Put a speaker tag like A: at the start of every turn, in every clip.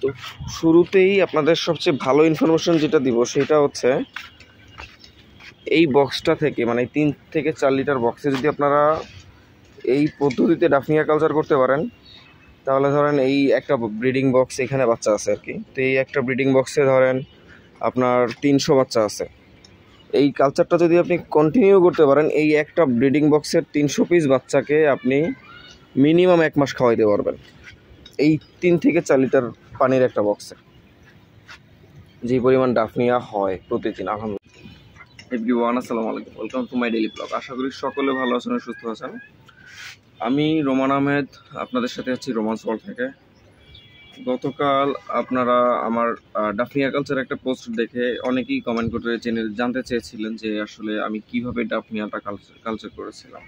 A: তো শুরুতেই আপনাদের সবচেয়ে ভালো ইনফরমেশন যেটা দিব সেটা হচ্ছে এই বক্সটা থেকে, মানে 3 থেকে 4 লিটার বক্সে যদি আপনারা এই পদ্ধতিতে ডাফনিয়া কালচার করতে পারেন, তাহলে ধরেন এই একটা ব্রিডিং বক্স এখানে বাচ্চা আছে আর কি। তো এই একটা ব্রিডিং বক্সে ধরেন আপনার 300 বাচ্চা আছে। এই কালচারটা যদি আপনি কন্টিনিউ করতে পারেন, এই একটা ব্রিডিং বক্সের 300 পিস বাচ্চাকে আপনি মিনিমাম 1 মাস খাওয়াইতে পারবেন, এই 3 থেকে 4 লিটার পানির একটা বক্সে যে পরিমাণ ডাফনিয়া হয় প্রতিদিন। আলহামদুলিল্লাহ। এভরিওয়ান, আসসালামু আলাইকুম, welcome to my daily blog. আশা করি সকলে ভালো আছেন, সুস্থ আছেন। আমি রোমান আহমেদ, আপনাদের সাথে আছি রোমান্স ওয়ার্ল্ড থেকে। গতকাল আপনারা আমার ডাফনিয়া কালচার একটা পোস্ট দেখে অনেকেই কমেন্ট করে জানতে চেয়েছিলেন যে আসলে আমি কিভাবে ডাফনিয়াটা কালচার করেছিলাম।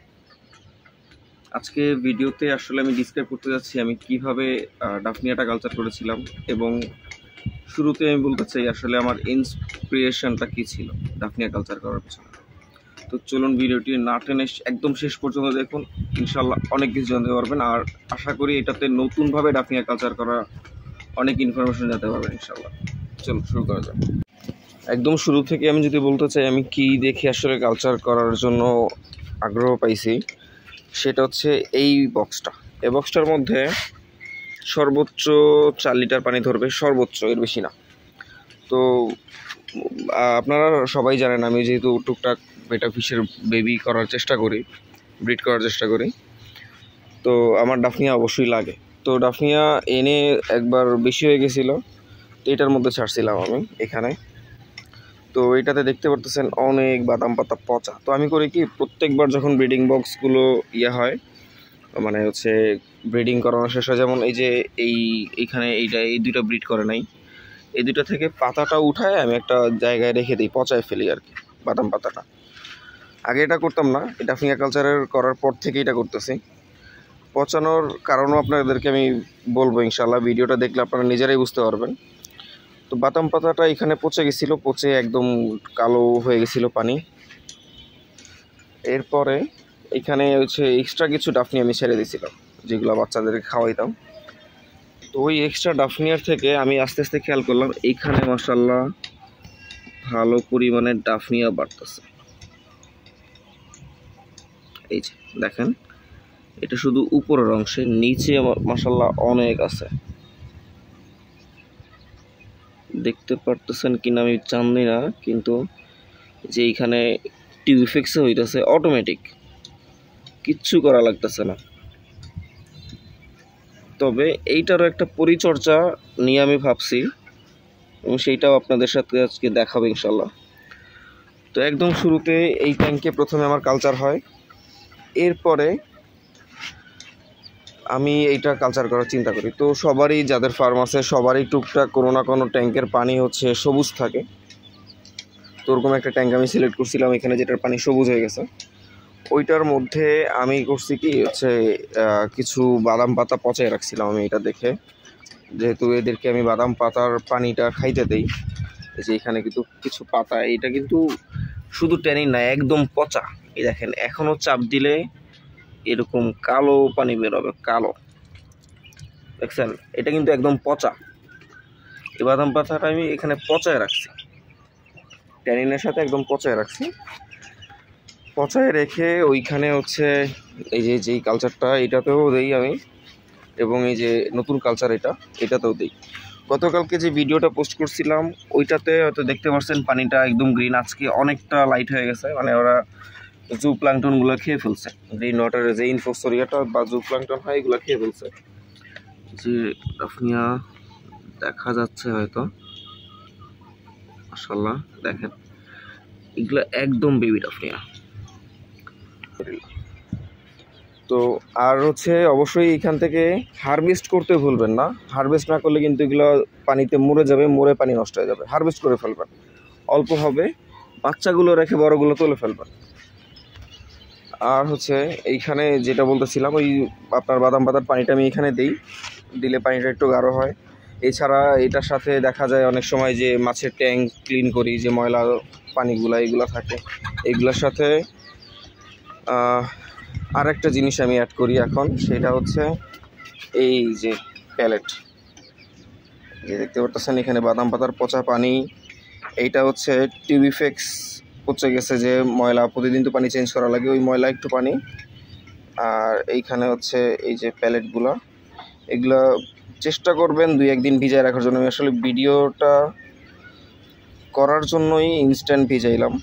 A: আজকে ভিডিওতে আসলে আমি ডিসক্রাইব করতে যাচ্ছি আমি কিভাবে ডাফনিয়াটা কালচার করেছিলাম, এবং শুরুতে আমি বলতে চাই আসলে আমার ইন্সপিরেশনটা কী ছিল ডাফনিয়া কালচার করার পিছনে। তো চলুন ভিডিওটি না টেনে একদম শেষ পর্যন্ত দেখুন, ইনশাল্লাহ অনেক কিছু জানতে পারবেন। আর আশা করি এটাতে নতুনভাবে ডাফনিয়া কালচার করা অনেক ইনফরমেশন জানতে পারবেন ইনশাল্লাহ। চলুন শুরু করা যাক। একদম শুরু থেকে আমি যদি বলতে চাই আমি কি দেখে আসলে কালচার করার জন্য আগ্রহ পাইছি, সেটা হচ্ছে এই বক্সটা। এই বক্সটার মধ্যে সর্বোচ্চ 4 লিটার পানি ধরবে, সর্বোচ্চ, এর বেশি না। তো আপনারা সবাই জানেন আমি যেহেতু টুকটাক বেটা ফিশের বেবি করার চেষ্টা করি, ব্রিড করার চেষ্টা করি, তো আমার ডাফনিয়া অবশ্যই লাগে। তো ডাফনিয়া এনে একবার বেশি হয়ে গেছিলো, তো এটার মধ্যে ছাড়ছিলাম আমি এখানে। তো এটাতে দেখতে পারতেছেন অনেক বাদাম পাতা পচা। তো আমি করি কি, প্রত্যেকবার যখন ব্রিডিং বক্সগুলো হয়, মানে হচ্ছে ব্রিডিং করানো শেষ হয়, যেমন এই যে এইখানে এই দুইটা ব্রিড করে নাই, এই দুইটা থেকে পাতাটা উঠায় আমি একটা জায়গায় রেখে দিই, পচায় ফেলি আর কি বাদাম পাতাটা। আগে এটা করতাম না, এটা ডাফনিয়া কালচারের করার পর থেকে এটা করতেছি। পচানোর কারণও আপনাদেরকে আমি বলবো ইনশাল্লাহ, ভিডিওটা দেখলে আপনারা নিজেরাই বুঝতে পারবেন। তো বাদাম পাতাটা এখানে পচে গেছিলো, পচে একদম কালো হয়ে গেছিলো পানি। এরপরে এখানে হচ্ছে এক্সট্রা কিছু ডাফনি আমি ছেড়ে দিয়েছিলাম, যেগুলো বাচ্চাদেরকে খাওয়াইতাম। তো ওই এক্সট্রা ডাফনিয়ার থেকে আমি আস্তে আস্তে খেয়াল করলাম এইখানে মাশাআল্লাহ ভালো পরিমাণে ডাফনিয়া বাড়তেছে। এই যে দেখেন, এটা শুধু উপরের অংশে, নিচে মাশাআল্লাহ অনেক আছে। দেখতে পারতেছেন কিনা আমি জানি না, কিন্তু যে এইখানে টিউফেক্সে হইতেছে অটোমেটিক, কিচ্ছু করা লাগতেছে না। তবে এইটারও একটা পরিচর্যা নিয়ে আমি ভাবছি, এবং সেইটাও আপনাদের সাথে আজকে দেখাবো ইনশাল্লাহ। তো একদম শুরুতে এই ট্যাঙ্কে প্রথমে আমার কালচার হয়, এরপরে আমি এইটা কালচার করার চিন্তা করি। তো সবারই, যাদের ফার্ম আছে সবারই টুকটাক কোনো না কোনো ট্যাঙ্কের পানি হচ্ছে সবুজ থাকে। তো ওরকম একটা ট্যাঙ্ক আমি সিলেক্ট করছিলাম এখানে, যেটার পানি সবুজ হয়ে গেছে। ওইটার মধ্যে আমি করছি কি হচ্ছে কিছু বাদাম পাতা পচায় রাখছিলাম আমি, এটা দেখে, যেহেতু এদেরকে আমি বাদাম পাতার পানিটা খাইতে দেই। এই যে এখানে কিন্তু কিছু পাতা, এটা কিন্তু শুধু ট্যানিন না, একদম পচা। এই দেখেন, এখনও চাপ দিলে এরকম কালো পানি বেরোবে, কালো, দেখছেন? এটা কিন্তু একদম পচা। এই বাদাম পাতাটা আমি এখানে পচায় রাখছি, ট্যানিনের সাথে একদম পচায় রাখছি। পচায় রেখে ওইখানে হচ্ছে এই যে যেই কালচারটা, এটাতেও দেই আমি, এবং এই যে নতুন কালচার এটাতেও দিই। গতকালকে যে ভিডিওটা পোস্ট করছিলাম ওইটাতে হয়তো দেখতে পাচ্ছেন পানিটা একদম গ্রিন, আজকে অনেকটা লাইট হয়ে গেছে, মানে ওরা জু প্লাঙ্কটনগুলো খেয়ে ফেলছে, গ্রিন ওয়াটারে যে ইনফোসরিয়াটা বা জু প্লাঙ্কটন হয় এগুলো খেয়ে ফেলছে। যে ডাফনিয়া দেখা যাচ্ছে হয়তো, মাশাআল্লাহ দেখেন, এগুলো একদম বেবি ডাফনিয়া। তো আর হচ্ছে অবশ্যই এখান থেকে হারভেস্ট করতে ভুলবেন না, হারভেস্ট না করলে কিন্তু এগুলো পানিতে মরে যাবে, মরে পানি নষ্ট হয়ে যাবে। হারভেস্ট করে ফেলবেন, অল্প হবে, বাচ্চাগুলো রেখে বড়গুলো তুলে ফেলবেন। আর হচ্ছে এইখানে যেটা বলতেছিলাম, ওই আপনার বাদাম পাতার পানিটা আমি এখানে দিলে পানিটা একটু গাঢ় হয়। এছাড়া এটার সাথে দেখা যায় অনেক সময় যে মাছের ট্যাঙ্ক ক্লিন করি, যে ময়লা পানিগুলো এগুলো থাকে, এগুলোর সাথে আর একটা জিনিস আমি অ্যাড করি এখন, সেটা হচ্ছে এই যে প্যালেট, যে দেখতে পাচ্ছেন এখানে বাদাম পাতার পচা পানি। এইটা হচ্ছে টিউবিফেক্স পচে গেছে, যে ময়লা প্রতিদিন তো পানি চেঞ্জ করা লাগে, ওই ময়লা একটু পানি। আর এইখানে হচ্ছে এই যে প্যালেটগুলো, এগুলা চেষ্টা করবেন 2-1 দিন ভিজায় রাখার জন্য। আমি আসলে ভিডিওটা করার জন্যই ইনস্ট্যান্ট ভিজাইলাম।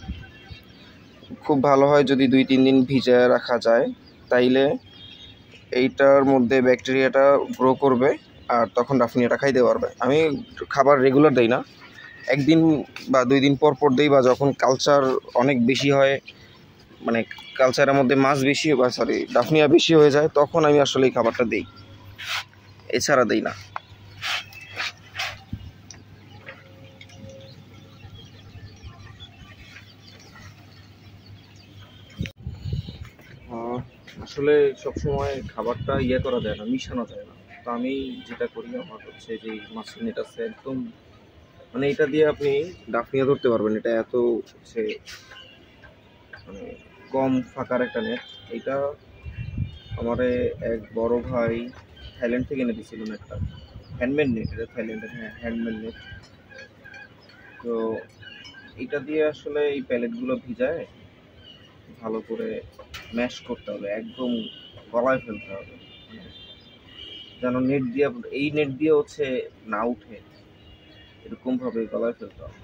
A: খুব ভালো হয় যদি 2-3 দিন ভিজায় রাখা যায়, তাইলে এইটার মধ্যে ব্যাকটেরিয়াটা গ্রো করবে আর তখন ডাফনিয়াটা খাইতে পারবে। আমি খাবার রেগুলার দেই না, 1 দিন বা 2 দিন পর পর দেই, বা যখন কালচার অনেক বেশি হয়, মানে কালচারের মধ্যে মাছ বেশি বা ডাফনিয়া বেশি হয়ে যায়, তখন আমি আসলে এই খাবারটা দেই, এছাড়া দেই না। আসলে সবসময় খাবারটা করা যায় না, মিশানো যায় না। তো আমি যেটা করি, আমার হচ্ছে যে মাছের নেট আছে একদম, মানে এটা দিয়ে আপনি ডাফনিয়া ধরতে পারবেন। এটা এত হচ্ছে মানে কম ফাঁকার একটা নেট। এটা আমারে এক বড় ভাই থাইল্যান্ড থেকে এনে দিয়েছিল নেটটা, হ্যান্ডমেড নেট, এটা থাইল্যান্ডের, হ্যাঁ হ্যান্ডমেড নেট। তো এটা দিয়ে আসলে এই প্যালেটগুলো ভিজায় ভালো করে ম্যাশ করতে হবে, একদম গলায় ফেলতে হবে, যেন নেট দিয়ে, এই নেট দিয়ে হচ্ছে না উঠে, এরকম ভাবে গলায় ফেলতে হবে।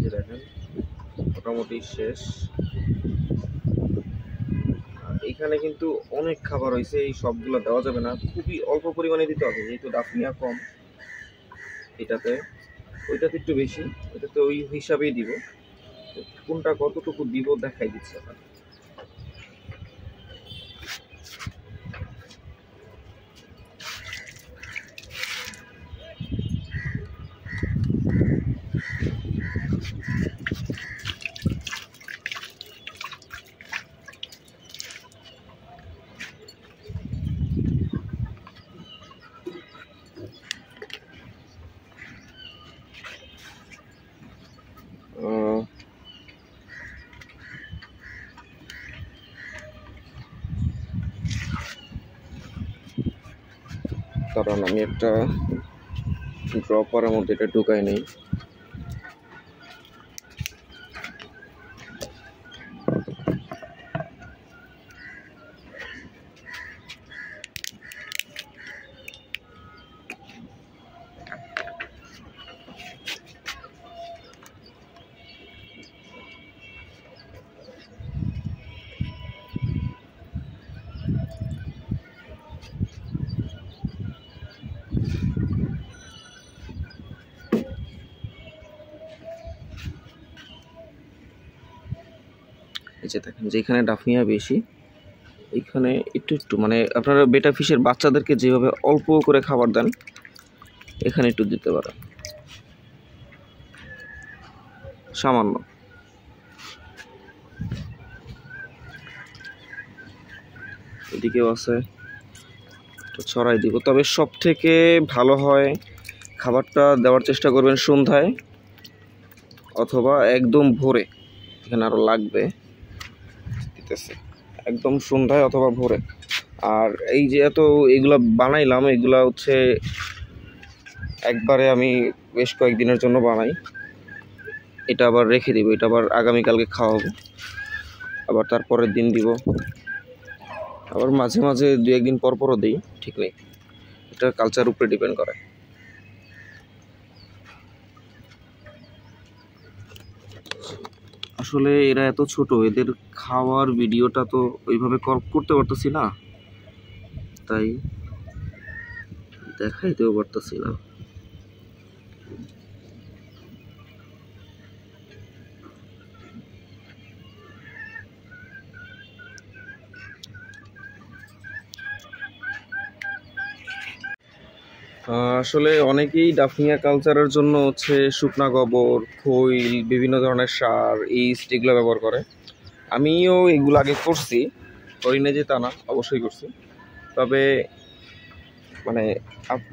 A: যে দেখেন মোটামুটি শেষ। এইখানে কিন্তু অনেক খাবার হয়েছে, এই সবগুলো দেওয়া যাবে না, খুবই অল্প পরিমাণে দিতে হবে, যেহেতু ডাফনিয়া কম এটাতে, ওইটাতে একটু বেশি, ওইটাতে ওই হিসাবেই দিব। কোনটা কতটুকু দিব দেখাই দিচ্ছে আপনার। কারণ আমি একটা ড্রপারের মধ্যে এটা ঢুকাই নেই। এই যে দেখেন, যেখানে ডাফনিয়া বেশি এইখানে একটু একটু, মানে আপনারা বেটা ফিশের বাচ্চাদেরকে যেভাবে অল্প করে খাবার দেন, এখানে একটু দিতে পারেন, সামান্য। এদিকেও আছে, ছড়াই দিব। তবে সব থেকে ভালো হয় খাবারটা দেওয়ার চেষ্টা করবেন সন্ধ্যায় অথবা একদম ভোরে, এখানে আরো লাগবে, দিতেছে একদম সন্ধ্যায় অথবা ভোরে। আর এই যে এত এগুলা বানাইলাম, এগুলা হচ্ছে একবারে আমি বেশ কয়েকদিনের জন্য বানাই, এটা আবার রেখে দিব, এটা আবার আগামীকালকে খাওয়াবো, আবার তারপরের দিন দিব, আবার মাঝে মাঝে 2-1 দিন পর পরও দিই, ঠিক নেই, এটা কালচার উপরে ডিপেন্ড করে। আসলে এরা এত ছোট, এদের খাওয়ার ভিডিওটা তো ওইভাবে করতে পারতেছি না, তাই দেখাইতেও পারতেছি না। আসলে অনেকেই ডাফনিয়া কালচারের জন্য হচ্ছে শুকনা গোবর, খৈল, বিভিন্ন ধরনের সার, ইস্ট এগুলো ব্যবহার করে। আমিও এগুলো আগে করছি, করি না যে তা না, অবশ্যই করছি। তবে মানে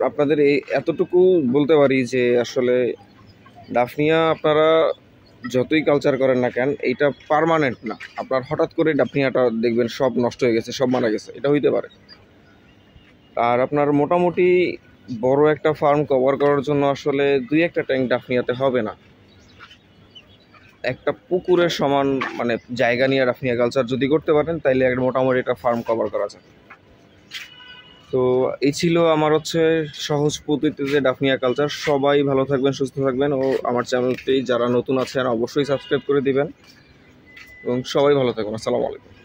A: আপনাদের এই এতটুকু বলতে পারি যে আসলে ডাফনিয়া আপনারা যতই কালচার করেন না কেন, এইটা পার্মানেন্ট না। আপনার হঠাৎ করে ডাফনিয়াটা দেখবেন সব নষ্ট হয়ে গেছে, সব মারা গেছে, এটা হইতে পারে। আর আপনার মোটামুটি বড় একটা ফার্ম কভার করার জন্য আসলে 2-1টা ট্যাঙ্ক ডাফনিয়াতে হবে না। একটা পুকুরের সমান মানে জায়গা নিয়ে ডাফনিয়া কালচার যদি করতে পারেন তাইলে একটা মোটামুটি একটা ফার্ম কভার করা যায়। তো এই ছিল আমার সহজ পদ্ধতিতে ডাফনিয়া কালচার। সবাই ভালো থাকবেন, সুস্থ থাকবেন, ও আমার চ্যানেলটি যারা নতুন আছেন অবশ্যই সাবস্ক্রাইব করে দিবেন এবং সবাই ভালো থাকবেন। আসসালামু আলাইকুম।